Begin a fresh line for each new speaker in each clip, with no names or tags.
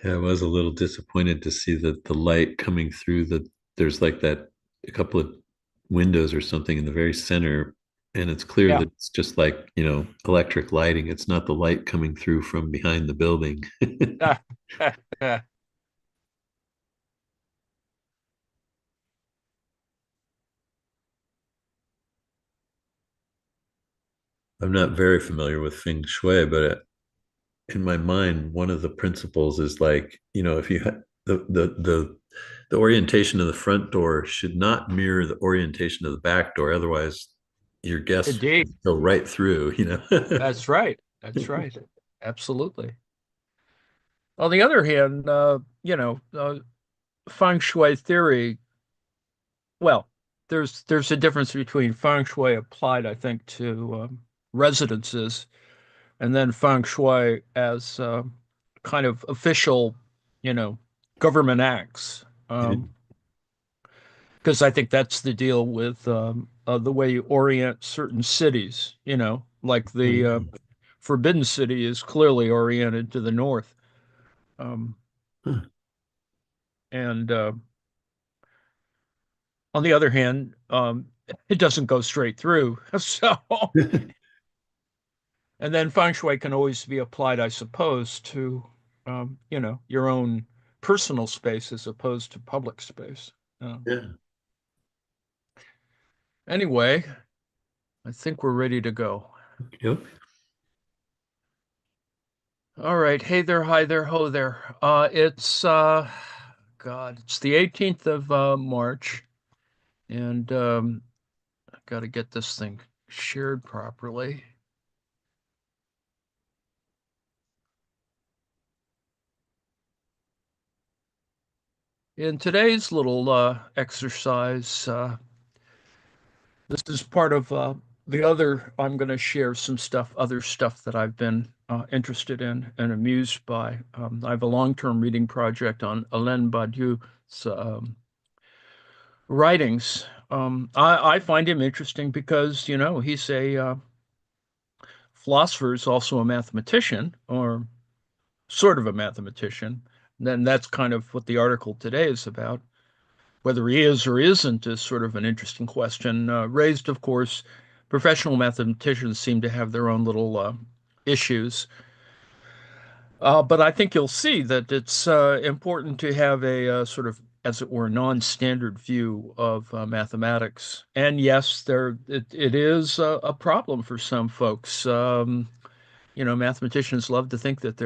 Yeah, I was a little disappointed to see that the light coming through there's like that a couple of windows or something in the very center, and it's clear
Yeah.
that it's just like, electric lighting. It's not the light coming through from behind the building. I'm not very familiar with feng shui, but in my mind, one of the principles is like, if you had the orientation of the front door should not mirror the orientation of the back door. Otherwise, your guests
Indeed.
go right through.
That's right. That's right. Absolutely. On the other hand, feng shui theory, well, there's a difference between feng shui applied, I think, to residences and then feng shui as kind of official, you know, government acts. Because I think that's the deal with the way you orient certain cities, like the Forbidden City is clearly oriented to the north. Um, and On the other hand, it doesn't go straight through. So, and then feng shui can always be applied, I suppose, to, your own personal space as opposed to public space.
Yeah.
Anyway, I think we're ready to go.
Yep.
All right. Hey there, hi there, ho there. It's God, it's the 18th of March, and I got to get this thing shared properly. In today's little exercise, this is part of the other. I'm going to share some stuff, other stuff that I've been interested in and amused by. I have a long-term reading project on Alain Badiou's writings. I find him interesting because, he's a philosopher, is also a mathematician, or sort of a mathematician. Then that's kind of what the article today is about. Whether he is or isn't is sort of an interesting question. Raised, of course, professional mathematicians seem to have their own little issues. But I think you'll see that it's important to have a sort of, as it were, non-standard view of mathematics. And yes, it is a problem for some folks. Mathematicians love to think that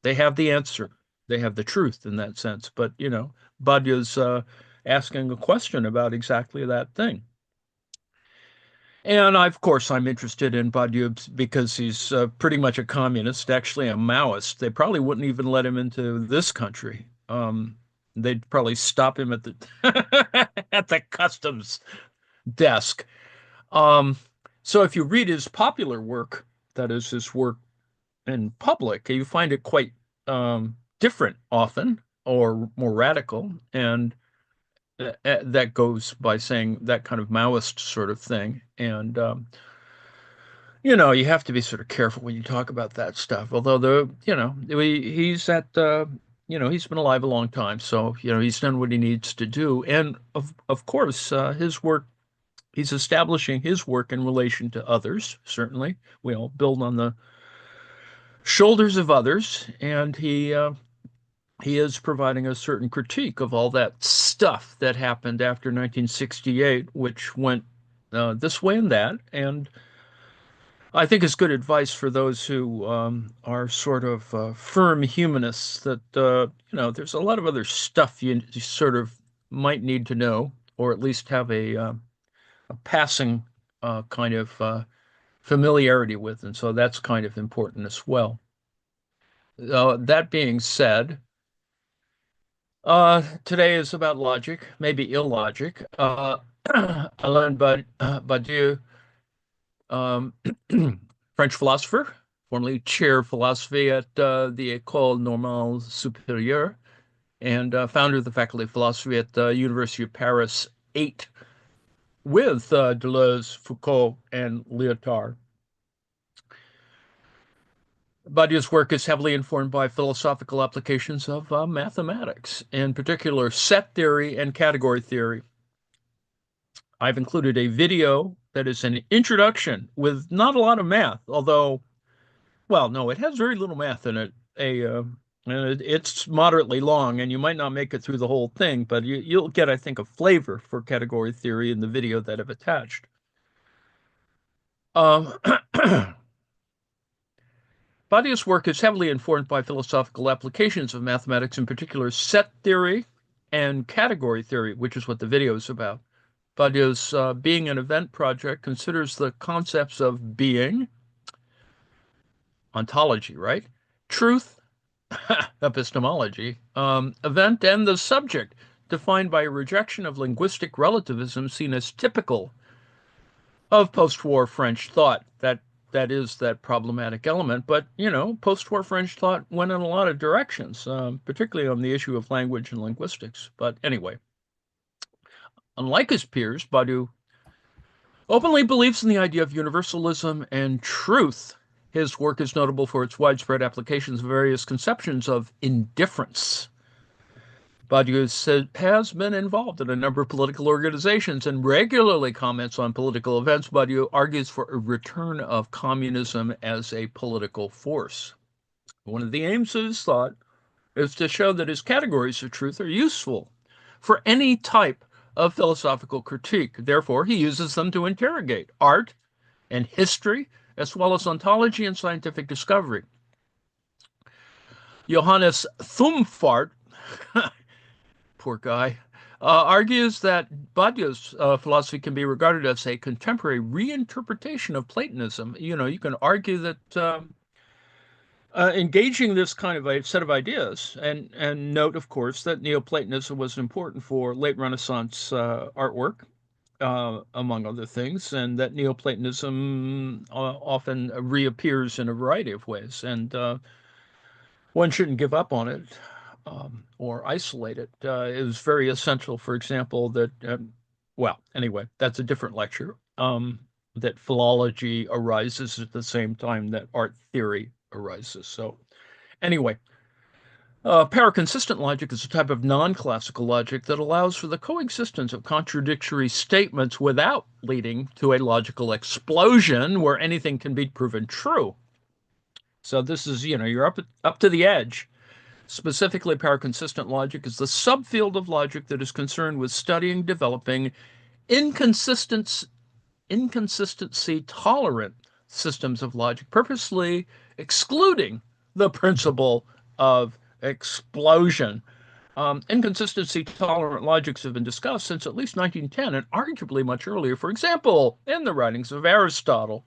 they have the answer, they have the truth in that sense. But Badia's asking a question about exactly that thing. And of course, I'm interested in Badiou because he's pretty much a communist, actually a Maoist. They probably wouldn't even let him into this country. They'd probably stop him at the at the customs desk. Um, so if you read his popular work, that is his work in public, you find it quite different often or more radical. And that goes by saying that kind of Maoist sort of thing. And you have to be sort of careful when you talk about that stuff. Although he's been alive a long time, so he's done what he needs to do. And of course, his work, he's establishing his work in relation to others. Certainly, we all build on the shoulders of others, and he is providing a certain critique of all that stuff that happened after 1968, which went this way and that, and I think it's good advice for those who are sort of firm humanists that, there's a lot of other stuff you sort of might need to know, or at least have a passing kind of familiarity with. And so that's kind of important as well. That being said, today is about logic, maybe illogic. Alain Badiou, um, French philosopher, formerly chair of philosophy at the École Normale Supérieure, and founder of the Faculty of Philosophy at the University of Paris 8 with Deleuze, Foucault, and Lyotard. Badiou's work is heavily informed by philosophical applications of mathematics, in particular set theory and category theory. I've included a video that is an introduction with not a lot of math, although, well, no, it has very little math in it. It's moderately long, and you might not make it through the whole thing, but you'll get, I think, a flavor for category theory in the video that I've attached. Um, Badiou's work is heavily informed by philosophical applications of mathematics, in particular set theory and category theory, which is what the video is about. Badiou's Being an Event project considers the concepts of being, ontology, right? Truth, epistemology, event, and the subject, defined by a rejection of linguistic relativism seen as typical of post-war French thought. That is that problematic element. But, post-war French thought went in a lot of directions, particularly on the issue of language and linguistics. But anyway, unlike his peers, Badiou openly believes in the idea of universalism and truth. His work is notable for its widespread applications of various conceptions of indifference. Badiou has been involved in a number of political organizations and regularly comments on political events. Badiou argues for a return of communism as a political force. One of the aims of his thought is to show that his categories of truth are useful for any type of philosophical critique. Therefore, he uses them to interrogate art and history, as well as ontology and scientific discovery. Johannes Thumfart, poor guy, argues that Badiou's philosophy can be regarded as a contemporary reinterpretation of Platonism. You can argue that engaging this kind of a set of ideas, and note, of course, that Neoplatonism was important for late Renaissance artwork, among other things, and that Neoplatonism often reappears in a variety of ways, and one shouldn't give up on it or isolate it. It was very essential, for example, that, well, anyway, that's a different lecture, that philology arises at the same time that art theory arises. So, anyway, paraconsistent logic is a type of non-classical logic that allows for the coexistence of contradictory statements without leading to a logical explosion where anything can be proven true. So this is, you're up to the edge. Specifically, paraconsistent logic is the subfield of logic that is concerned with studying, developing inconsistent, inconsistency tolerant systems of logic, purposely excluding the principle of explosion. Inconsistency tolerant logics have been discussed since at least 1910 and arguably much earlier, for example, in the writings of Aristotle.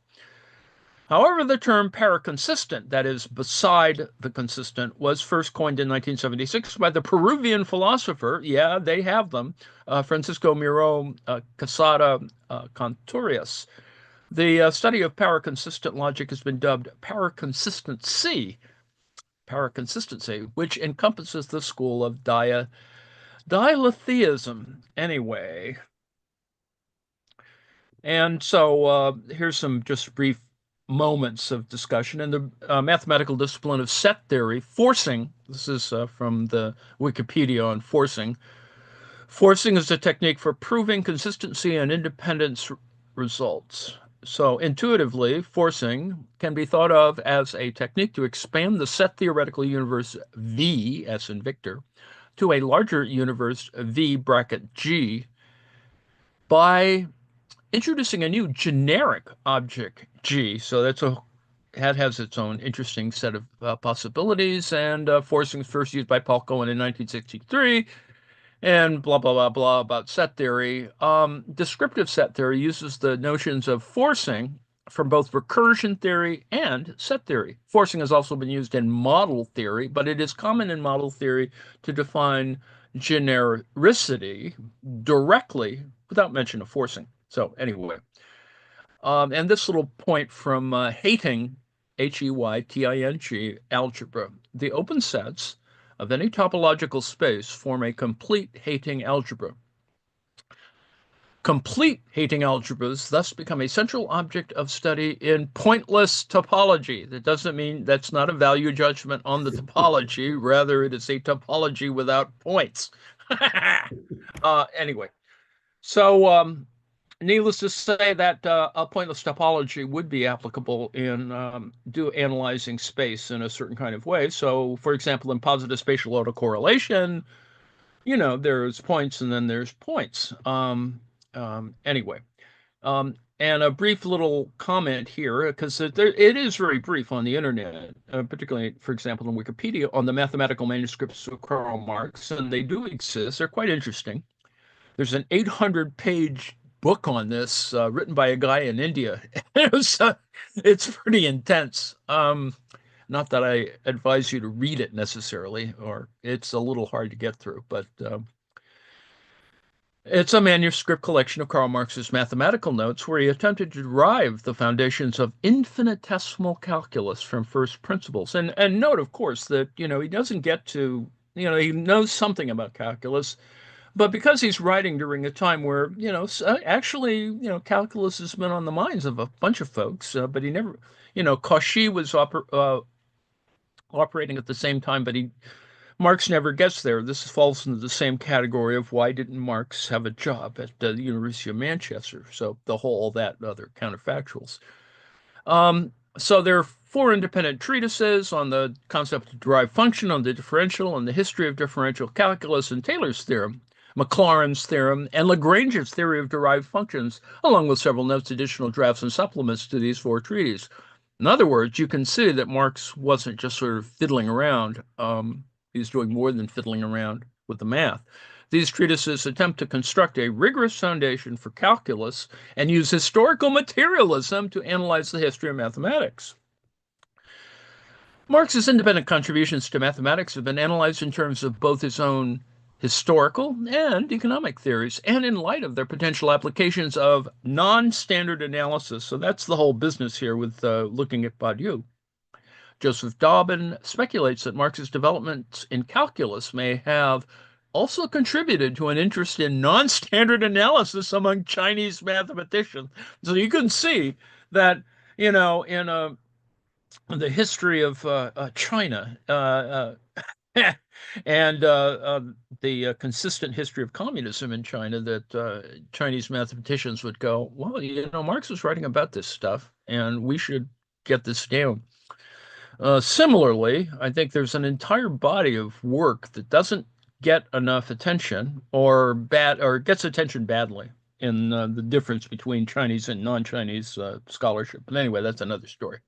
However, the term paraconsistent, that is, beside the consistent, was first coined in 1976 by the Peruvian philosopher, yeah, they have them, Francisco Miro Casada Conturias. The study of paraconsistent logic has been dubbed paraconsistency, which encompasses the school of dialetheism. Anyway, and so here's some just brief moments of discussion in the mathematical discipline of set theory. Forcing, this is from the Wikipedia on forcing. Forcing is a technique for proving consistency and independence results. So intuitively, forcing can be thought of as a technique to expand the set theoretical universe V, as in Victor, to a larger universe V bracket G by introducing a new generic object G. So that has its own interesting set of possibilities. And forcing was first used by Paul Cohen in 1963, and blah blah blah blah about set theory. Descriptive set theory uses the notions of forcing from both recursion theory and set theory. Forcing has also been used in model theory, but it is common in model theory to define genericity directly without mention of forcing. So anyway, and this little point from Heyting, Heyting, algebra. The open sets of any topological space form a complete Heyting algebra. Complete hating algebras thus become a central object of study in pointless topology. That doesn't mean that's not a value judgment on the topology. Rather, it is a topology without points. Anyway, so needless to say that a pointless topology would be applicable in do analyzing space in a certain kind of way. So, for example, in positive spatial autocorrelation, there's points and then there's points. Anyway, and a brief little comment here, because it is very brief on the internet, particularly, for example, in Wikipedia, on the mathematical manuscripts of Karl Marx, and they do exist. They're quite interesting. There's an 800-page book on this written by a guy in India. It's pretty intense. Not that I advise you to read it necessarily, or it's a little hard to get through, but it's a manuscript collection of Karl Marx's mathematical notes where he attempted to derive the foundations of infinitesimal calculus from first principles. And note, of course, that, he doesn't get to, he knows something about calculus, but because he's writing during a time where, actually, calculus has been on the minds of a bunch of folks, but he never, Cauchy was operating at the same time, but Marx never gets there. This falls into the same category of why didn't Marx have a job at the University of Manchester? So all that other counterfactuals. So there are four independent treatises on the concept of derived function, on the differential, and the history of differential calculus, and Taylor's theorem, Maclaurin's theorem, and Lagrange's theory of derived functions, along with several notes, additional drafts, and supplements to these four treatises. In other words, you can see that Marx wasn't just sort of fiddling around. He's doing more than fiddling around with the math. These treatises attempt to construct a rigorous foundation for calculus and use historical materialism to analyze the history of mathematics. Marx's independent contributions to mathematics have been analyzed in terms of both his own historical and economic theories, and in light of their potential applications of non-standard analysis. So that's the whole business here with looking at Badiou. Joseph Dobbin speculates that Marx's developments in calculus may have also contributed to an interest in non-standard analysis among Chinese mathematicians. So you can see that, in the history of China and the consistent history of communism in China, that Chinese mathematicians would go, well, Marx was writing about this stuff, and we should get this down. Similarly, I think there's an entire body of work that doesn't get enough attention or gets attention badly in the difference between Chinese and non-Chinese scholarship. But anyway, that's another story.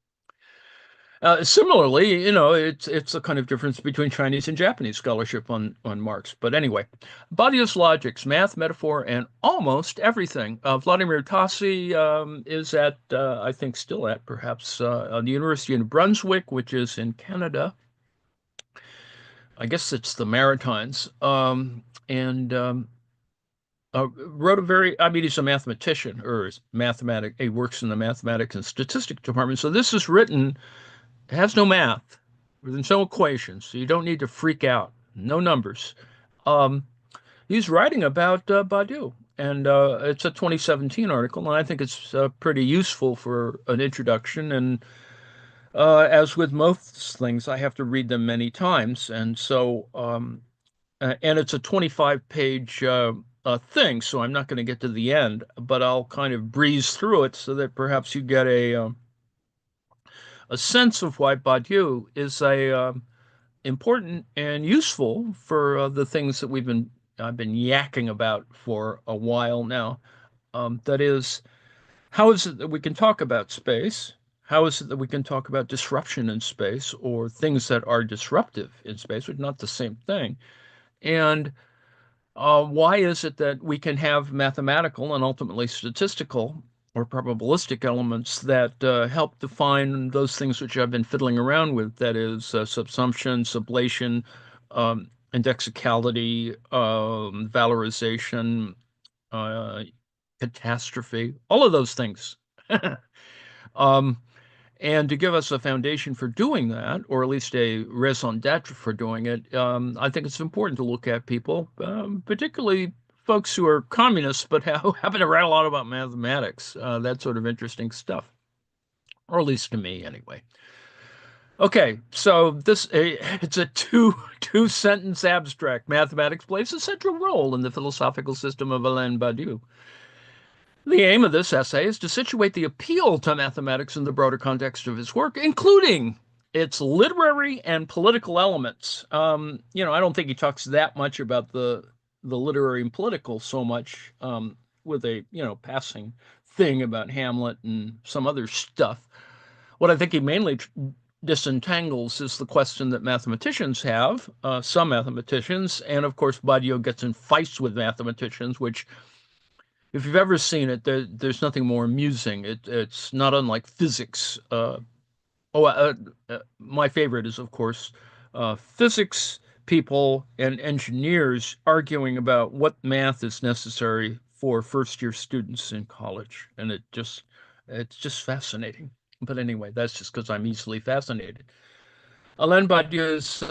Similarly, it's a kind of difference between Chinese and Japanese scholarship on Marx. But anyway, Badiou's logics, math, metaphor, and almost everything. Vladimir Tassi is at, I think, still at perhaps the University of New Brunswick, which is in Canada. I guess it's the Maritimes, and wrote he's a mathematician, or he works in the mathematics and statistics department. So this is written. It has no math. There's no equations, so you don't need to freak out. No numbers. He's writing about Badiou, and it's a 2017 article, and I think it's pretty useful for an introduction. And as with most things, I have to read them many times, and so and it's a 25-page thing, so I'm not going to get to the end, but I'll kind of breeze through it so that perhaps you get a sense of why Badiou is important and useful for the things that I've been yakking about for a while now. That is, how is it that we can talk about space? How is it that we can talk about disruption in space or things that are disruptive in space, which are not the same thing? And why is it that we can have mathematical and ultimately statistical or probabilistic elements that help define those things which I've been fiddling around with? That is, subsumption, sublation, indexicality, valorization, uh, catastrophe, all of those things. Um, and to give us a foundation for doing that, or at least a raison d'etre for doing it, I think it's important to look at people, particularly folks who are communists but happen to write a lot about mathematics. That sort of interesting stuff, or at least to me, anyway. Okay, so it's a two sentence abstract. Mathematics plays a central role in the philosophical system of Alain Badiou. The aim of this essay is to situate the appeal to mathematics in the broader context of his work, including its literary and political elements. I don't think he talks that much about the literary and political so much, with a passing thing about Hamlet and some other stuff. What I think he mainly disentangles is the question that mathematicians have, some mathematicians, and of course Badiou gets in fights with mathematicians, which if you've ever seen it, there's nothing more amusing. It's not unlike physics. My favorite is, of course, physics people and engineers arguing about what math is necessary for first year students in college, and it's just fascinating. But anyway, that's just because I'm easily fascinated. Alain Badiou's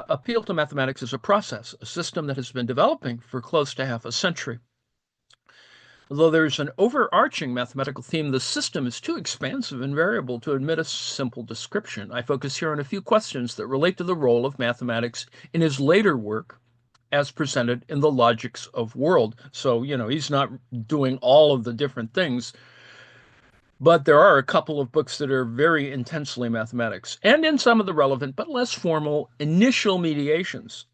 appeal to mathematics is a process, a system that has been developing for close to half a century. Although there's an overarching mathematical theme, the system is too expansive and variable to admit a simple description. I focus here on a few questions that relate to the role of mathematics in his later work as presented in the Logics of World. So, he's not doing all of the different things, but there are a couple of books that are very intensely mathematics, and in some of the relevant but less formal initial mediations.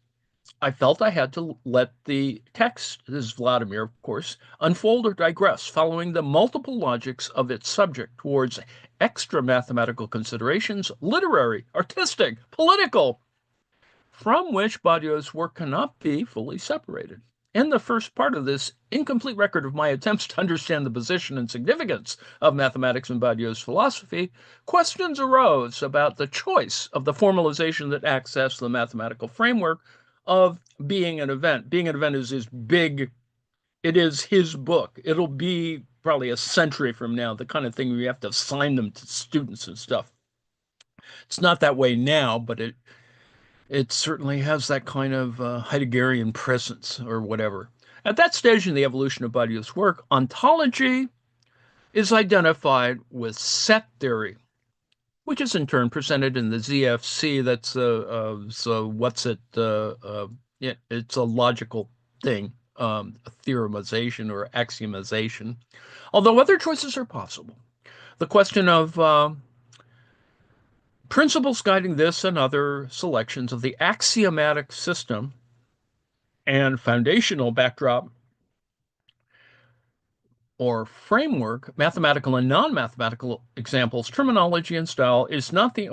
I felt I had to let the text, this is Vladimir, of course, unfold or digress, following the multiple logics of its subject towards extra mathematical considerations, literary, artistic, political, from which Badiou's work cannot be fully separated. In the first part of this incomplete record of my attempts to understand the position and significance of mathematics in Badiou's philosophy, questions arose about the choice of the formalization that accessed the mathematical framework of being an event. Being an event is his big, it is his book. It'll be probably a century from now, the kind of thing where you have to assign them to students and stuff. It's not that way now, but it certainly has that kind of Heideggerian presence or whatever. At that stage in the evolution of Badiou's work, ontology is identified with set theory, which is in turn presented in the ZFC. That's so what's it? It's a logical thing, a theoremization or axiomization. Although other choices are possible, the question of principles guiding this and other selections of the axiomatic system and foundational backdrop or framework, mathematical and non-mathematical examples, terminology and style is not the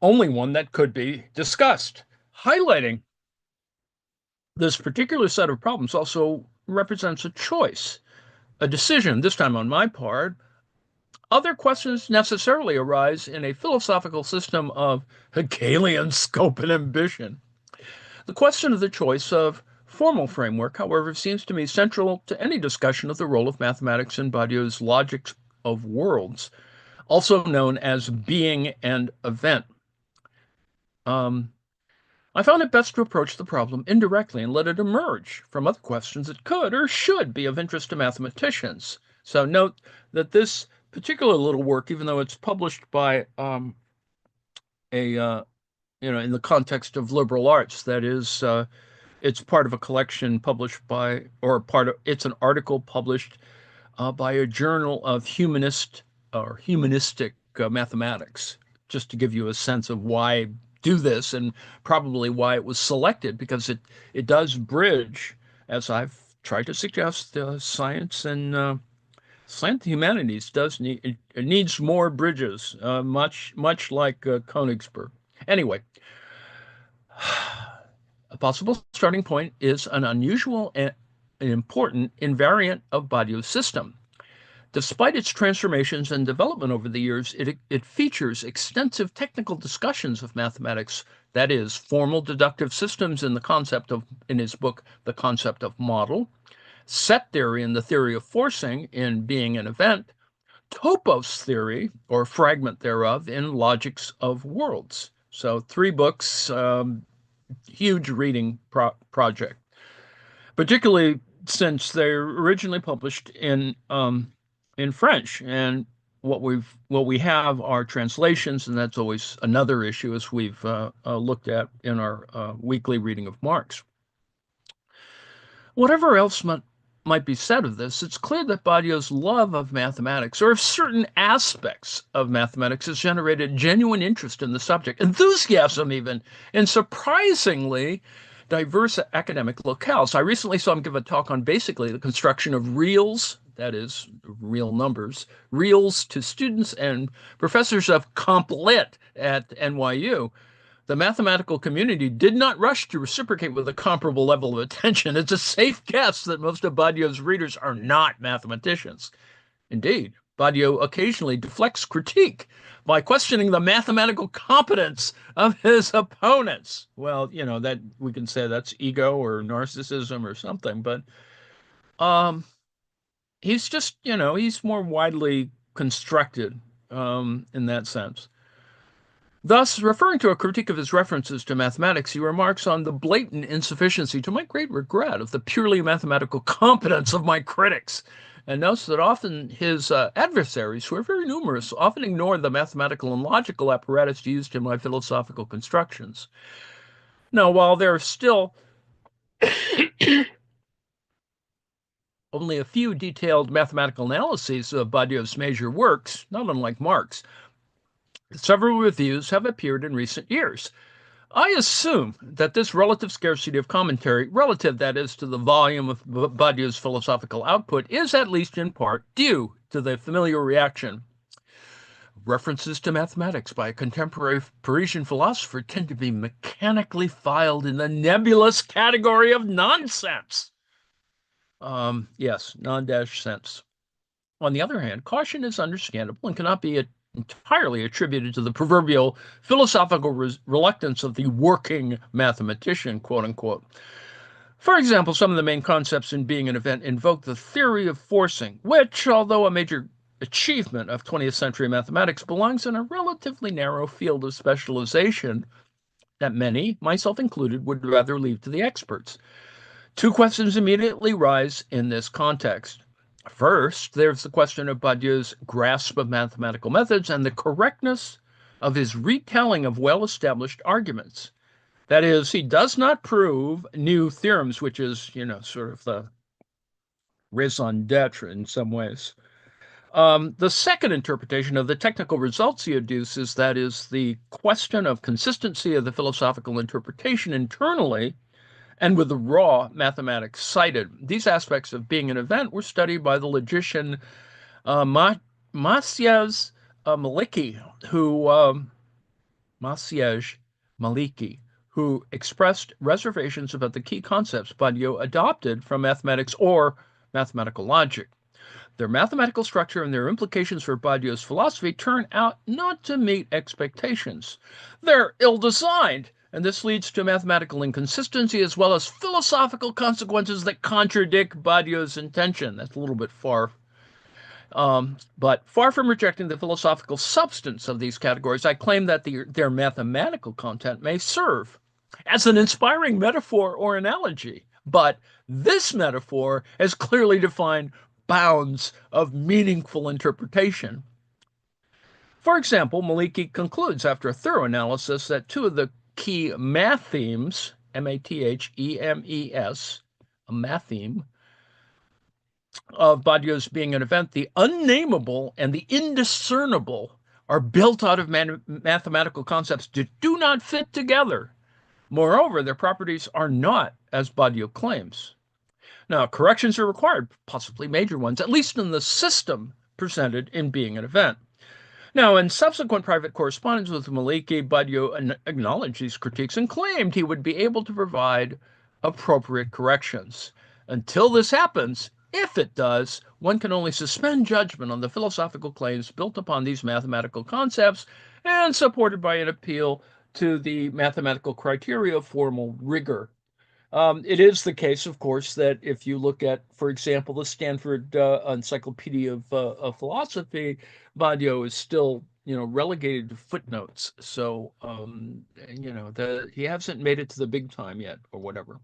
only one that could be discussed. Highlighting this particular set of problems also represents a choice, a decision, this time on my part. Other questions necessarily arise in a philosophical system of Hegelian scope and ambition. The question of the choice of formal framework, however, seems to me central to any discussion of the role of mathematics in Badiou's Logic of Worlds, also known as being and event. I found it best to approach the problem indirectly and let it emerge from other questions that could or should be of interest to mathematicians. So note that this particular little work, even though it's published by in the context of liberal arts, that is, it's part of a collection published by, or it's an article published by a journal of humanistic mathematics, just to give you a sense of why I do this and probably why it was selected, because it does bridge, as I've tried to suggest, science and humanities does need it needs more bridges, much like Königsberg. Anyway, a possible starting point is an unusual and important invariant of Badiou's system. Despite its transformations and development over the years, it features extensive technical discussions of mathematics, that is, formal deductive systems in his book, The Concept of Model, set theory and the theory of forcing in Being an Event, topos theory, or fragment thereof, in Logics of Worlds. So 3 books, huge reading project. Particularly since they're originally published in French, and what we have are translations, and that's always another issue, as we've looked at in our weekly reading of Marx. Whatever else might be said of this, it's clear that Badiou's love of mathematics, or of certain aspects of mathematics, has generated genuine interest in the subject, enthusiasm even, in surprisingly diverse academic locales. I recently saw him give a talk on basically the construction of reals, that is, real numbers, reals to students and professors of Comp Lit at NYU. The mathematical community did not rush to reciprocate with a comparable level of attention. It's a safe guess that most of Badiou's readers are not mathematicians. Indeed, Badiou occasionally deflects critique by questioning the mathematical competence of his opponents. Well, that we can say that's ego or narcissism or something, but um, he's just, he's more widely constructed in that sense. Thus, referring to a critique of his references to mathematics, he remarks on the blatant insufficiency, to my great regret, of the purely mathematical competence of my critics, and notes that often his adversaries, who are very numerous, often ignore the mathematical and logical apparatus used in my philosophical constructions. Now, while there are still only a few detailed mathematical analyses of Badiou's major works, not unlike Marx, several reviews have appeared in recent years. I assume that this relative scarcity of commentary, relative that is to the volume of Badiou's philosophical output, is at least in part due to the familiar reaction. References to mathematics by a contemporary Parisian philosopher tend to be mechanically filed in the nebulous category of nonsense. Yes, non-dash sense. On the other hand, caution is understandable and cannot be entirely attributed to the proverbial philosophical reluctance of the working mathematician, quote unquote. For example, some of the main concepts in Being an Event invoke the theory of forcing, which, although a major achievement of 20th century mathematics, belongs in a relatively narrow field of specialization that many, myself included, would rather leave to the experts. Two questions immediately rise in this context. First, there's the question of Badiou's grasp of mathematical methods and the correctness of his retelling of well-established arguments. That is, he does not prove new theorems, which is, sort of the raison d'etre in some ways. The second interpretation of the technical results he adduces, that is, the question of consistency of the philosophical interpretation internally and with the raw mathematics cited. These aspects of Being an Event were studied by the logician Maciej Maliki, Maciej Maliki, who expressed reservations about the key concepts Badiou adopted from mathematics or mathematical logic. Their mathematical structure and their implications for Badiou's philosophy turn out not to meet expectations. They're ill-designed, and this leads to mathematical inconsistency as well as philosophical consequences that contradict Badiou's intention. That's a little bit far. But far from rejecting the philosophical substance of these categories, I claim that their mathematical content may serve as an inspiring metaphor or analogy. But this metaphor has clearly defined bounds of meaningful interpretation. For example, Maliki concludes after a thorough analysis that two of the key math themes, M-A-T-H-E-M-E-S, a math theme, of Badiou's Being an Event, the unnameable and the indiscernible, are built out of mathematical concepts that do not fit together. Moreover, their properties are not as Badiou claims. Now, corrections are required, possibly major ones, at least in the system presented in Being an Event. Now, in subsequent private correspondence with Maliki, Badiou acknowledged these critiques and claimed he would be able to provide appropriate corrections. Until this happens, if it does, one can only suspend judgment on the philosophical claims built upon these mathematical concepts and supported by an appeal to the mathematical criteria of formal rigor. It is the case, of course, that if you look at, for example, the Stanford Encyclopedia of Philosophy, Badiou is still, relegated to footnotes. So, he hasn't made it to the big time yet, or whatever.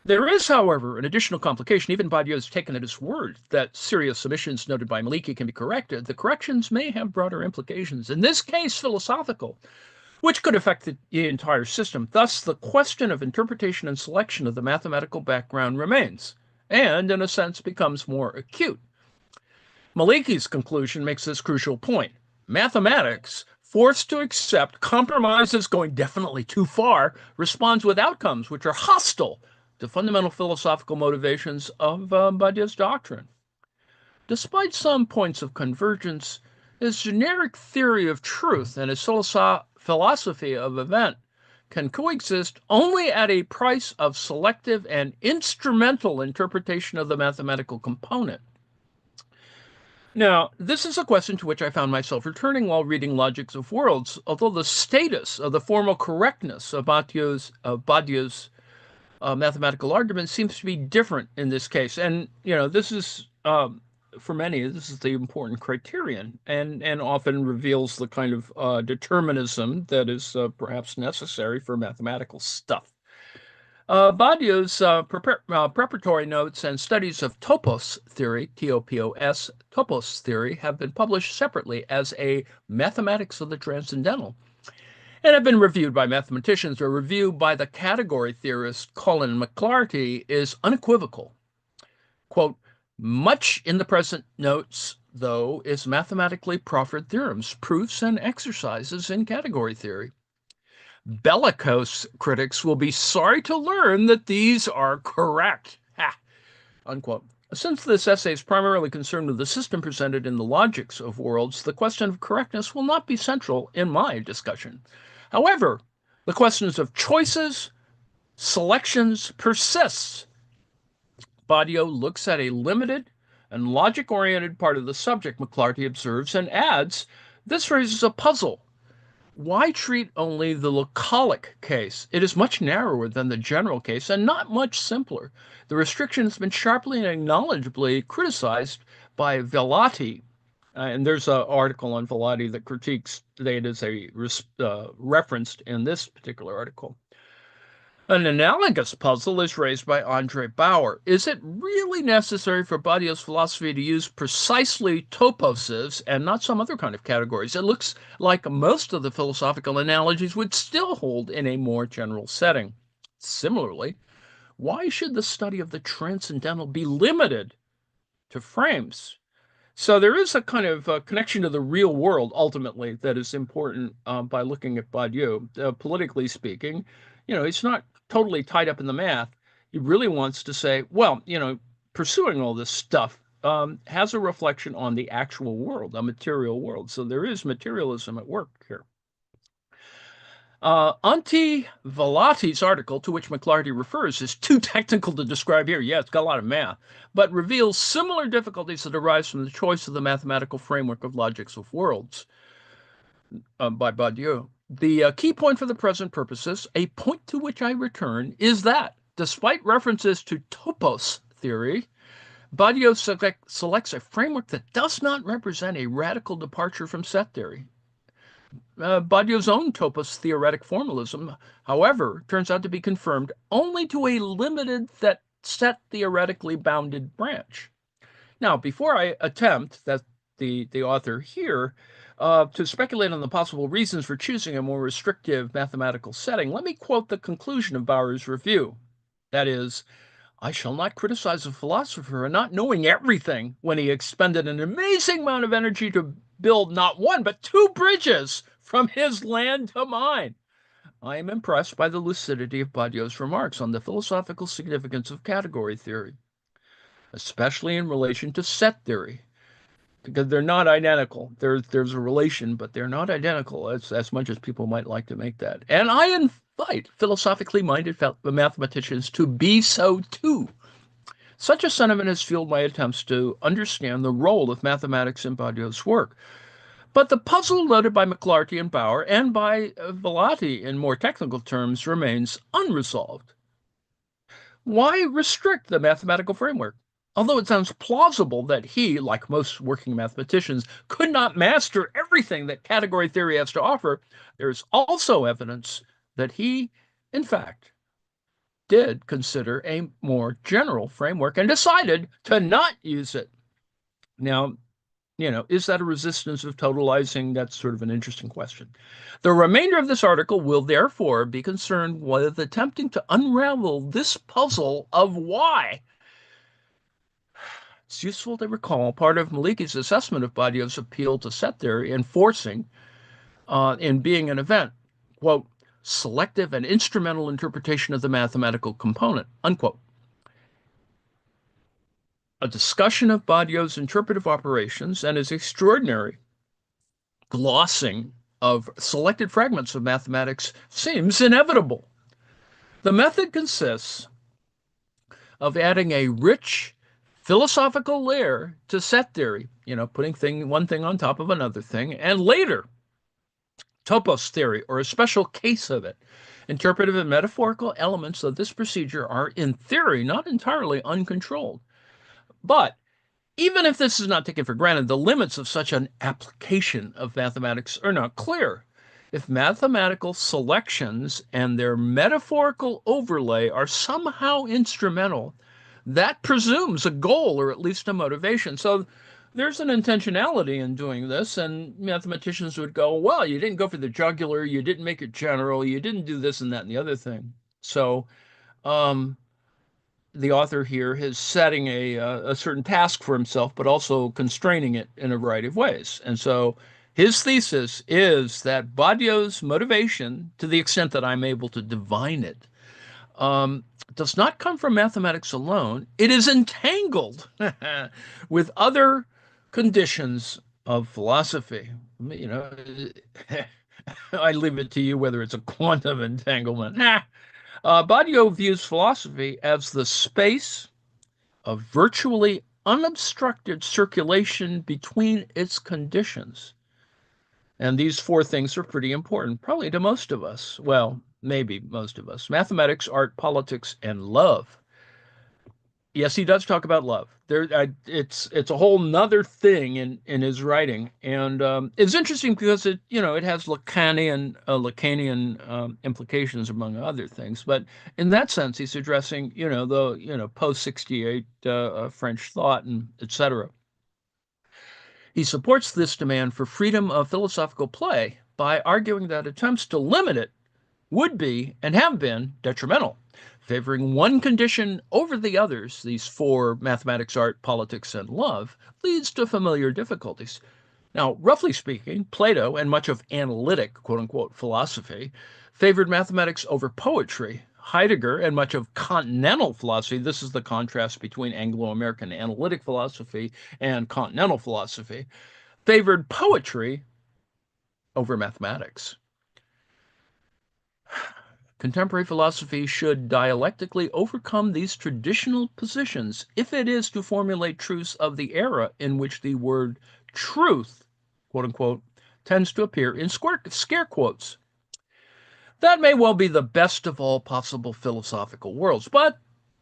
There is, however, an additional complication. Even Badiou has taken at his word that serious omissions noted by Maliki can be corrected. The corrections may have broader implications, in this case philosophical, which could affect the entire system. Thus, the question of interpretation and selection of the mathematical background remains, and in a sense becomes more acute. Maliki's conclusion makes this crucial point. Mathematics, forced to accept compromises going definitely too far, responds with outcomes which are hostile to fundamental philosophical motivations of Badiou's doctrine. Despite some points of convergence, his generic theory of truth and his philosophy of event can coexist only at a price of selective and instrumental interpretation of the mathematical component. Now, this is a question to which I found myself returning while reading Logics of Worlds, although the status of the formal correctness of Badiou's mathematical argument seems to be different in this case. And, this is, for many, this is the important criterion and often reveals the kind of determinism that is perhaps necessary for mathematical stuff. Badiou's preparatory notes and studies of topos theory, T-O-P-O-S, topos theory, have been published separately as a mathematics of the transcendental and have been reviewed by mathematicians. A review by the category theorist Colin McClarty is unequivocal. Quote, much in the present notes, though, is mathematically proffered theorems, proofs, and exercises in category theory. Bellicose critics will be sorry to learn that these are correct. Ha! Unquote. Since this essay is primarily concerned with the system presented in the Logics of Worlds, the question of correctness will not be central in my discussion. However, the questions of choices, selections persists. Badiou looks at a limited and logic-oriented part of the subject, McClarty observes, and adds, this raises a puzzle. Why treat only the localic case? It is much narrower than the general case and not much simpler. The restriction has been sharply and acknowledgably criticized by Velati. And there's an article on Velati that critiques that is referenced in this particular article. An analogous puzzle is raised by Andre Bauer. Is it really necessary for Badiou's philosophy to use precisely toposes and not some other kind of categories? It looks like most of the philosophical analogies would still hold in a more general setting. Similarly, why should the study of the transcendental be limited to frames? So there is a kind of connection to the real world, ultimately, that is important by looking at Badiou. Politically speaking, he's not totally tied up in the math. He really wants to say, well, pursuing all this stuff has a reflection on the actual world, a material world. So there is materialism at work here. Antti Velati's article, to which McClarty refers, is too technical to describe here. Yeah, it's got a lot of math, but reveals similar difficulties that arise from the choice of the mathematical framework of Logics of Worlds by Badiou. The key point for the present purposes, a point to which I return, is that, despite references to topos theory, Badiou selects a framework that does not represent a radical departure from set theory. Badiou's own topos theoretic formalism, however, turns out to be confirmed only to a limited set theoretically bounded branch. Now, before I attempt, that the author here, to speculate on the possible reasons for choosing a more restrictive mathematical setting, let me quote the conclusion of Bauer's review. That is, I shall not criticize a philosopher for not knowing everything when he expended an amazing amount of energy to build not one, but two bridges from his land to mine. I am impressed by the lucidity of Badiou's remarks on the philosophical significance of category theory, especially in relation to set theory, because they're not identical. There's a relation, but they're not identical as much as people might like to make that. And I invite philosophically minded mathematicians to be so too. Such a sentiment has fueled my attempts to understand the role of mathematics in Badiou's work. But the puzzle noted by McClarty and Bauer and by Velati in more technical terms remains unresolved. Why restrict the mathematical framework? Although it sounds plausible that he, like most working mathematicians, could not master everything that category theory has to offer, there is also evidence that he, in fact, did consider a more general framework and decided to not use it. Now, is that a resistance of totalizing? That's sort of an interesting question. The remainder of this article will therefore be concerned with attempting to unravel this puzzle of why. It's useful to recall part of Maliki's assessment of Badiou's appeal to set theory enforcing in being an event, quote, selective and instrumental interpretation of the mathematical component, unquote. A discussion of Badiou's interpretive operations and his extraordinary glossing of selected fragments of mathematics seems inevitable. The method consists of adding a rich philosophical layer to set theory, putting one thing on top of another thing, and later topos theory, or a special case of it. Interpretive and metaphorical elements of this procedure are, in theory, not entirely uncontrolled. But even if this is not taken for granted, the limits of such an application of mathematics are not clear. If mathematical selections and their metaphorical overlay are somehow instrumental, that presumes a goal or at least a motivation. So there's an intentionality in doing this, and mathematicians would go, well, you didn't go for the jugular, you didn't make it general, you didn't do this and that and the other thing. So the author here is setting a certain task for himself, but also constraining it in a variety of ways. And so his thesis is that Badiou's motivation, to the extent that I'm able to divine it, does not come from mathematics alone. It is entangled with other conditions of philosophy. I leave it to you whether it's a quantum entanglement. Badiou views philosophy as the space of virtually unobstructed circulation between its conditions. And these four things are pretty important, probably to most of us. Well, maybe most of us. Mathematics, art, politics, and love. Yes, he does talk about love. It's a whole nother thing in his writing, and it's interesting because it has Lacanian implications among other things. But in that sense, he's addressing the post 68 French thought and etc. He supports this demand for freedom of philosophical play by arguing that attempts to limit it would be and have been detrimental. Favoring one condition over the others, these four: mathematics, art, politics, and love, leads to familiar difficulties. Now, roughly speaking, Plato and much of analytic, quote unquote, philosophy favored mathematics over poetry. Heidegger and much of continental philosophy, this is the contrast between Anglo American analytic philosophy and continental philosophy, favored poetry over mathematics. Contemporary philosophy should dialectically overcome these traditional positions if it is to formulate truths of the era in which the word truth, quote unquote, tends to appear in scare quotes. That may well be the best of all possible philosophical worlds, but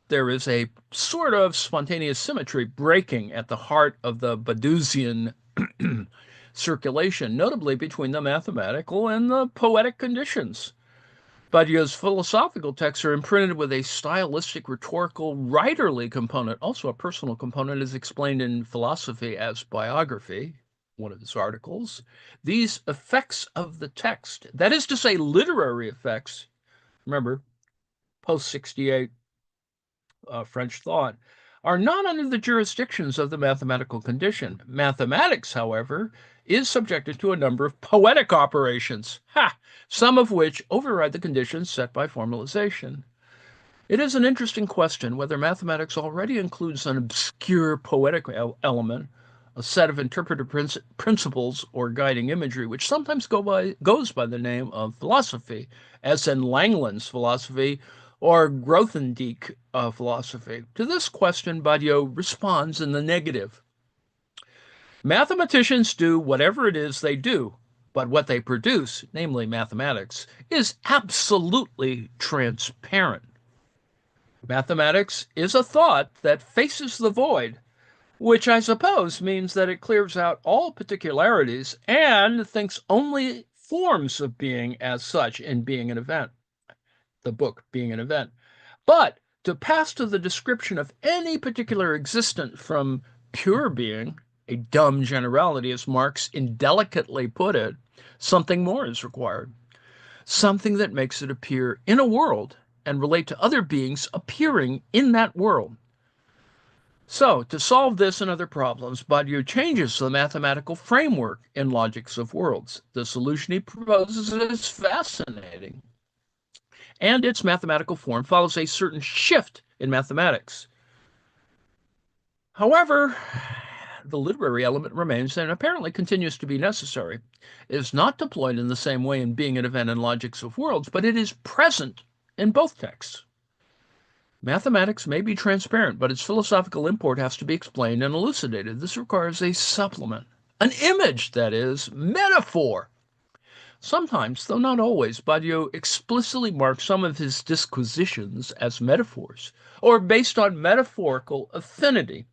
there is a sort of spontaneous symmetry breaking at the heart of the Badiousian circulation, notably between the mathematical and the poetic conditions. Badiou's philosophical texts are imprinted with a stylistic, rhetorical, writerly component, also a personal component, as explained in Philosophy as Biography, one of his articles. These effects of the text, that is to say, literary effects, remember, post 68 French thought, are not under the jurisdictions of the mathematical condition. Mathematics, however, is subjected to a number of poetic operations, some of which override the conditions set by formalization. It is an interesting question whether mathematics already includes an obscure poetic element, a set of interpretive principles or guiding imagery, which sometimes goes by the name of philosophy, as in Langland's philosophy or Grothendieck philosophy. To this question, Badiou responds in the negative. Mathematicians do whatever it is they do, but what they produce, namely mathematics, is absolutely transparent. Mathematics is a thought that faces the void, which I suppose means that it clears out all particularities and thinks only forms of being as such in being an event, the book being an event. But to pass to the description of any particular existent from pure being, a dumb generality, as Marx indelicately put it, something more is required. Something that makes it appear in a world and relate to other beings appearing in that world. So, to solve this and other problems, Badiou changes the mathematical framework in Logics of Worlds. The solution he proposes is fascinating, and its mathematical form follows a certain shift in mathematics. However, the literary element remains and apparently continues to be necessary. It is not deployed in the same way in Being and Event and Logics of Worlds, but it is present in both texts. Mathematics may be transparent, but its philosophical import has to be explained and elucidated. This requires a supplement, an image, that is, metaphor. Sometimes, though not always, Badiou explicitly marks some of his disquisitions as metaphors, or based on metaphorical affinity.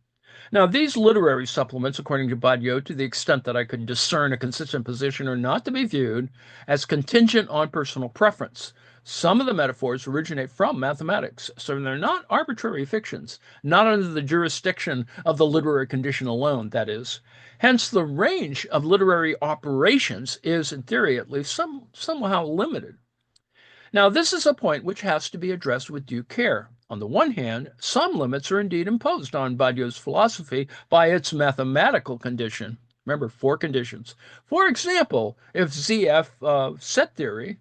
Now, these literary supplements, according to Badiou, to the extent that I could discern a consistent position, are not to be viewed as contingent on personal preference. Some of the metaphors originate from mathematics, so they're not arbitrary fictions, not under the jurisdiction of the literary condition alone, that is. Hence, the range of literary operations is, in theory at least, somehow limited. Now, this is a point which has to be addressed with due care. On the one hand, some limits are indeed imposed on Badiou's philosophy by its mathematical condition. Remember, four conditions. For example, if ZF set theory,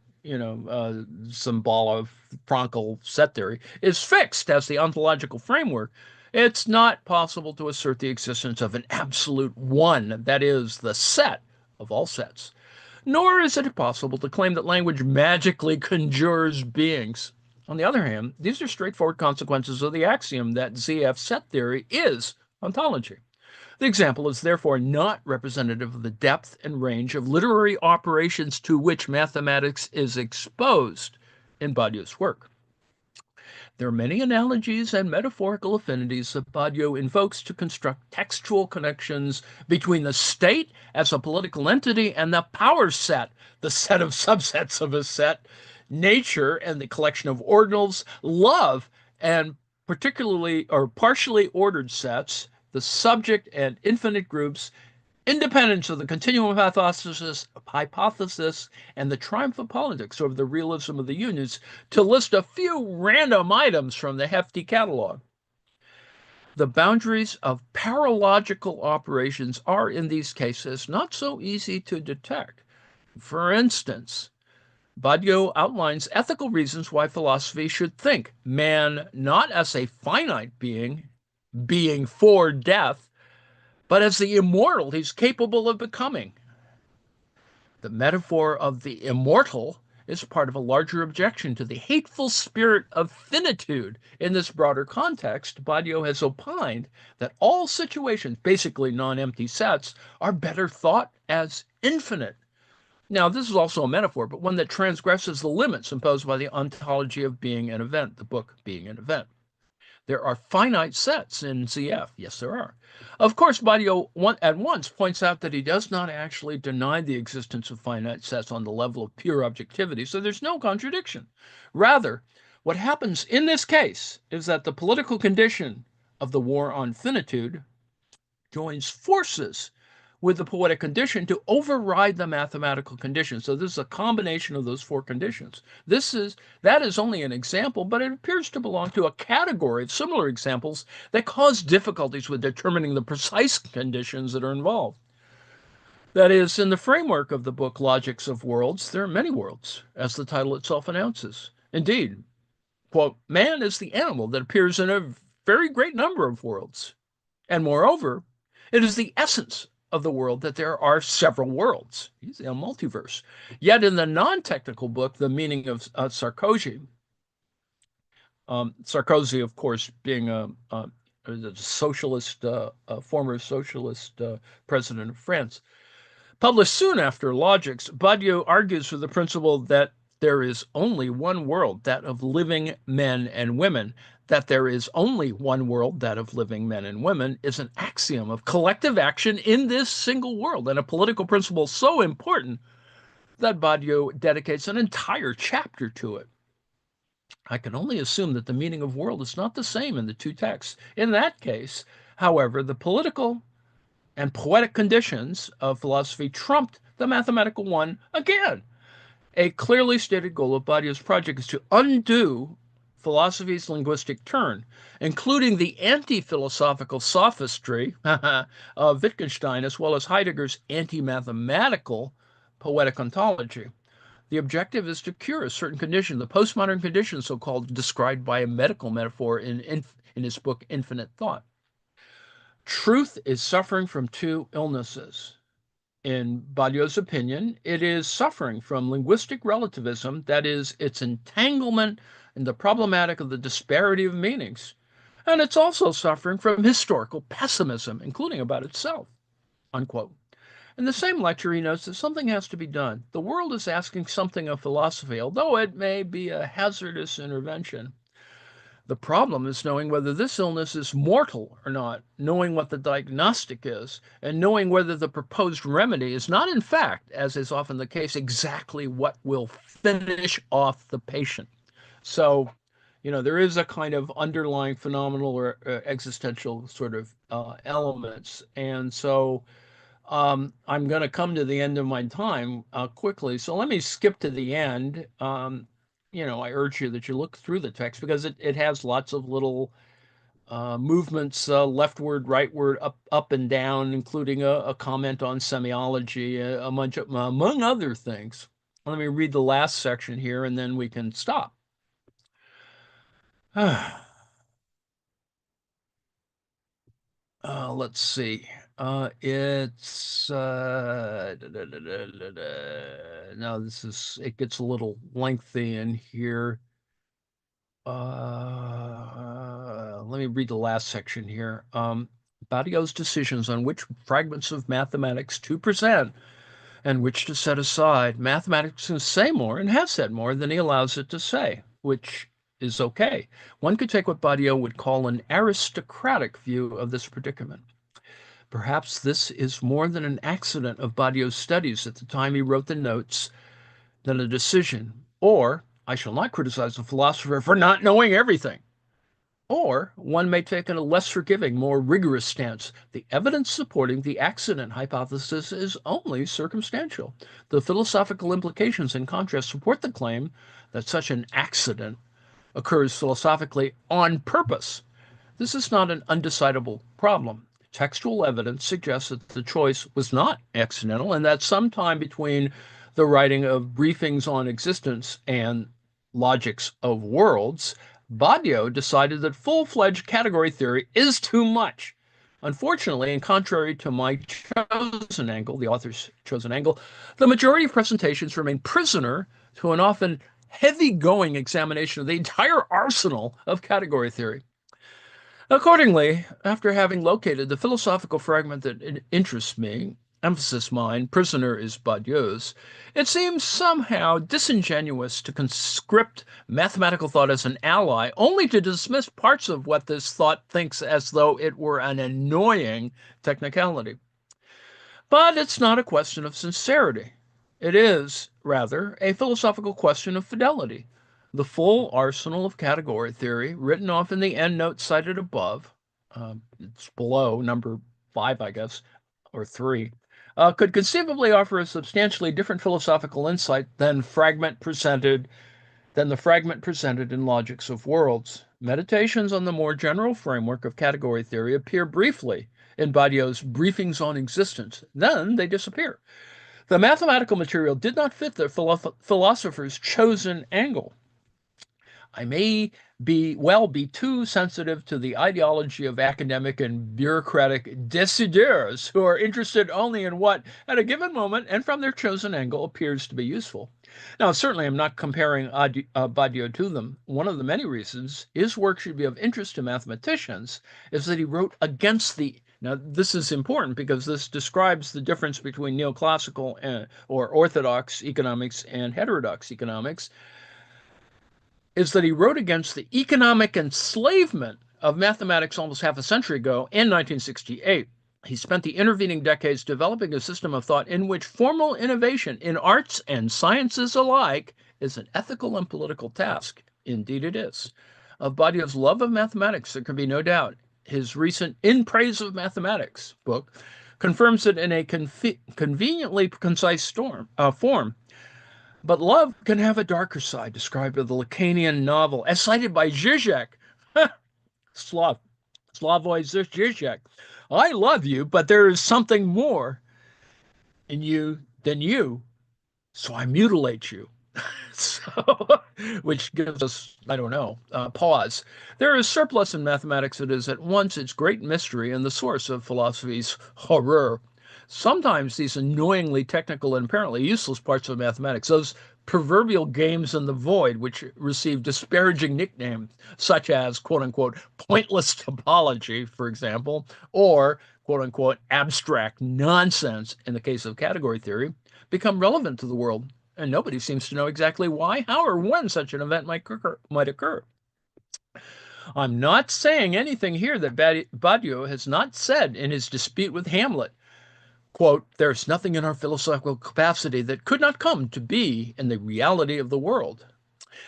Symbolic-Frankel set theory, is fixed as the ontological framework, it's not possible to assert the existence of an absolute one, that is, the set of all sets. Nor is it possible to claim that language magically conjures beings. On the other hand, these are straightforward consequences of the axiom that ZF set theory is ontology. The example is therefore not representative of the depth and range of literary operations to which mathematics is exposed in Badiou's work. There are many analogies and metaphorical affinities that Badiou invokes to construct textual connections between the state as a political entity and the power set, the set of subsets of a set, nature and the collection of ordinals, love and particularly or partially ordered sets, the subject and infinite groups, independence of the continuum hypothesis, and the triumph of politics over the realism of the unions, to list a few random items from the hefty catalog. The boundaries of paralogical operations are, in these cases, not so easy to detect. For instance, Badiou outlines ethical reasons why philosophy should think man not as a finite being for death, but as the immortal he's capable of becoming. The metaphor of the immortal is part of a larger objection to the hateful spirit of finitude. In this broader context, Badiou has opined that all situations, basically non-empty sets, are better thought as infinite. Now, this is also a metaphor, but one that transgresses the limits imposed by the ontology of being and event, the book Being and Event. There are finite sets in ZF. Yes, there are. Of course, Badiou at once points out that he does not actually deny the existence of finite sets on the level of pure objectivity, so there's no contradiction. Rather, what happens in this case is that the political condition of the war on finitude joins forces with the poetic condition to override the mathematical condition. So this is a combination of those four conditions. That is only an example, but it appears to belong to a category of similar examples that cause difficulties with determining the precise conditions that are involved. That is, in the framework of the book Logics of Worlds, there are many worlds, as the title itself announces. Indeed, quote, man is the animal that appears in a very great number of worlds. And moreover, it is the essence of the world that there are several worlds. He's in a multiverse. Yet in the non-technical book, The Meaning of Sarkozy, Sarkozy, of course, being a socialist, former socialist president of France, published soon after Logics, Badiou argues for the principle that there is only one world, that of living men and women. That there is only one world, that of living men and women, is an axiom of collective action in this single world, and a political principle so important that Badiou dedicates an entire chapter to it. I can only assume that the meaning of world is not the same in the two texts. In that case, however, the political and poetic conditions of philosophy trumped the mathematical one again. A clearly stated goal of Badiou's project is to undo philosophy's linguistic turn, including the anti-philosophical sophistry of Wittgenstein, as well as Heidegger's anti-mathematical poetic ontology. The objective is to cure a certain condition, the postmodern condition, so-called, described by a medical metaphor in his book Infinite Thought. Truth is suffering from two illnesses. In Badiou's opinion, it is suffering from linguistic relativism, that is, its entanglement in the problematic of the disparity of meanings. And it's also suffering from historical pessimism, including about itself. Unquote. In the same lecture, he notes that something has to be done. The world is asking something of philosophy, although it may be a hazardous intervention. The problem is knowing whether this illness is mortal or not, knowing what the diagnostic is, and knowing whether the proposed remedy is not, in fact, as is often the case, exactly what will finish off the patient. So, there is a kind of underlying phenomenal or existential sort of elements. And so I'm going to come to the end of my time quickly. So let me skip to the end. I urge you that you look through the text because it has lots of little movements, leftward, rightward, up and down, including a comment on semiology, among other things. Let me read the last section here and then we can stop. Let's see. It's no, it gets a little lengthy in here. Let me read the last section here. Badiou's decisions on which fragments of mathematics to present and which to set aside. Mathematics can say more and has said more than he allows it to say, which is okay. One could take what Badiou would call an aristocratic view of this predicament. Perhaps this is more than an accident of Badiou's studies at the time he wrote the notes than a decision. Or, I shall not criticize a philosopher for not knowing everything. Or one may take a less forgiving, more rigorous stance. The evidence supporting the accident hypothesis is only circumstantial. The philosophical implications, in contrast, support the claim that such an accident occurs philosophically on purpose. This is not an undecidable problem. Textual evidence suggests that the choice was not accidental and that sometime between the writing of Briefings on Existence and Logics of Worlds, Badiou decided that full-fledged category theory is too much. Unfortunately, and contrary to my chosen angle, the author's chosen angle, the majority of presentations remain prisoner to an often heavy-going examination of the entire arsenal of category theory. Accordingly, after having located the philosophical fragment that interests me, emphasis mine, prisoner is Badiou's, it seems somehow disingenuous to conscript mathematical thought as an ally, only to dismiss parts of what this thought thinks as though it were an annoying technicality. But it's not a question of sincerity. It is, rather, a philosophical question of fidelity. The full arsenal of category theory, written off in the endnote cited above, it's below number 5, I guess, or 3, could conceivably offer a substantially different philosophical insight than the fragment presented in Logics of Worlds. Meditations on the more general framework of category theory appear briefly in Badiou's Briefings on Existence. Then they disappear. The mathematical material did not fit the philosopher's chosen angle. I may be too sensitive to the ideology of academic and bureaucratic décideurs who are interested only in what, at a given moment and from their chosen angle, appears to be useful. Now, certainly I'm not comparing Badiou to them. One of the many reasons his work should be of interest to mathematicians is that he wrote against the now, this is important because this describes the difference between neoclassical or orthodox economics and heterodox economics, is that he wrote against the economic enslavement of mathematics almost half a century ago in 1968. He spent the intervening decades developing a system of thought in which formal innovation in arts and sciences alike is an ethical and political task. Indeed, it is. Of Badiou's love of mathematics, there can be no doubt. His recent In Praise of Mathematics book confirms it in a conveniently concise form. But love can have a darker side, described in the Lacanian novel, as cited by Zizek. Slav, Slavoj Zizek. I love you, but there is something more in you than you, so I mutilate you. So, which gives us, I don't know, pause. There is surplus in mathematics that is at once its great mystery and the source of philosophy's horror. Sometimes these annoyingly technical and apparently useless parts of mathematics, those proverbial games in the void, which receive disparaging nicknames such as quote unquote pointless topology, for example, or quote unquote abstract nonsense in the case of category theory, become relevant to the world, and nobody seems to know exactly why, how, or when such an event might occur. I'm not saying anything here that Badiou has not said in his dispute with Hamlet. Quote, there's nothing in our philosophical capacity that could not come to be in the reality of the world.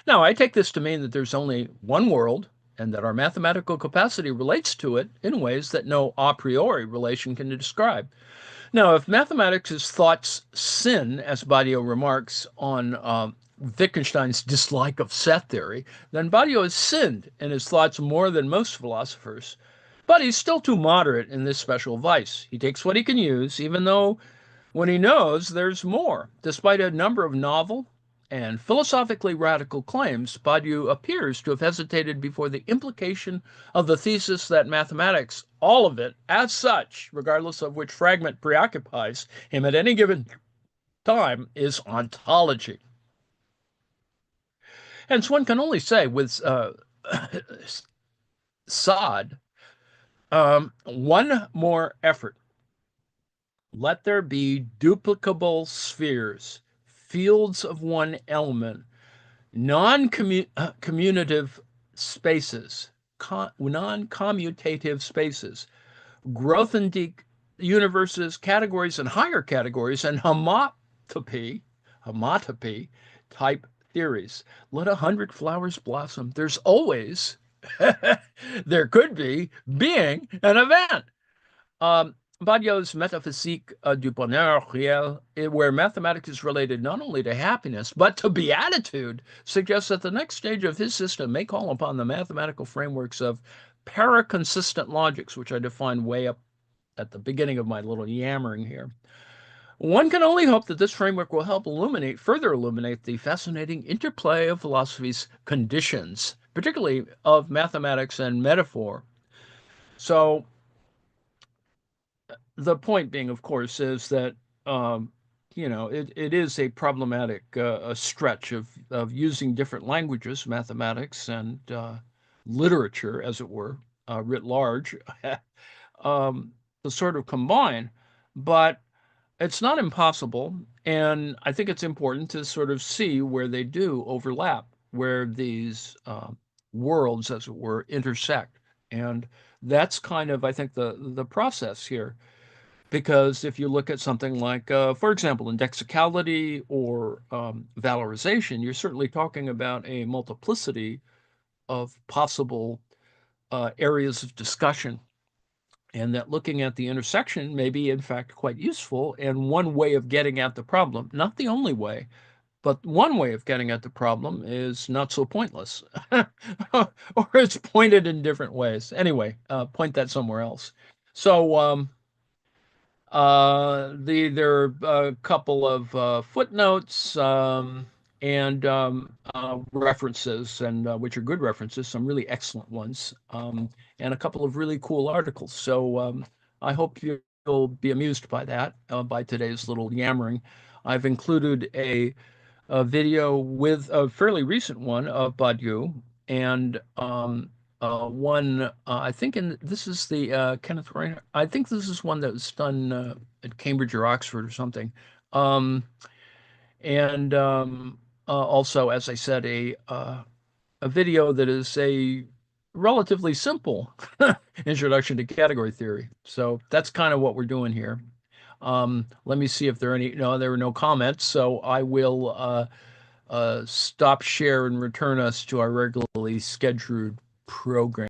Now, I take this to mean that there's only one world and that our mathematical capacity relates to it in ways that no a priori relation can describe. Now, if mathematics is thought's sin, as Badiou remarks on Wittgenstein's dislike of set theory, then Badiou has sinned in his thoughts more than most philosophers. But he's still too moderate in this special vice. He takes what he can use, even though when he knows there's more. Despite a number of novel and philosophically radical claims, Badiou appears to have hesitated before the implication of the thesis that mathematics, all of it, as such, regardless of which fragment preoccupies him at any given time, is ontology. Hence, one can only say with Sod, one more effort. Let there be duplicable spheres, fields of one element, non-commutative spaces, non-commutative spaces, grothendieck universes, categories, and higher categories, and homotopy type theories. Let 100 flowers blossom. There's always, there could be, being an event. Badiou's Métaphysique du bonheur réel, where mathematics is related not only to happiness, but to beatitude, suggests that the next stage of his system may call upon the mathematical frameworks of paraconsistent logics, which I defined way up at the beginning of my little yammering here. One can only hope that this framework will help further illuminate the fascinating interplay of philosophy's conditions, particularly of mathematics and metaphor. So, the point being, of course, is that it is a problematic a stretch of using different languages, mathematics and literature, as it were, writ large, to sort of combine. But it's not impossible, and I think it's important to sort of see where they do overlap, where these worlds, as it were, intersect, and that's kind of, I think, the process here. Because if you look at something like, for example, indexicality or valorization, you're certainly talking about a multiplicity of possible areas of discussion. And that looking at the intersection may be, in fact, quite useful. And one way of getting at the problem, not the only way, but one way of getting at the problem is not so pointless, or it's pointed in different ways. Anyway, point that somewhere else. So, there are a couple of footnotes and references, and which are good references, some really excellent ones, and a couple of really cool articles. So I hope you'll be amused by that, by today's little yammering. I've included a video with a fairly recent one of Badiou and one, I think this is the Kenneth Reiner. I think this is one that was done at Cambridge or Oxford or something. Um, and Also, as I said, a video that is a relatively simple introduction to category theory. So that's kind of what we're doing here. Let me see if there are any. No, there were no comments, so I will stop share and return us to our regularly scheduled program.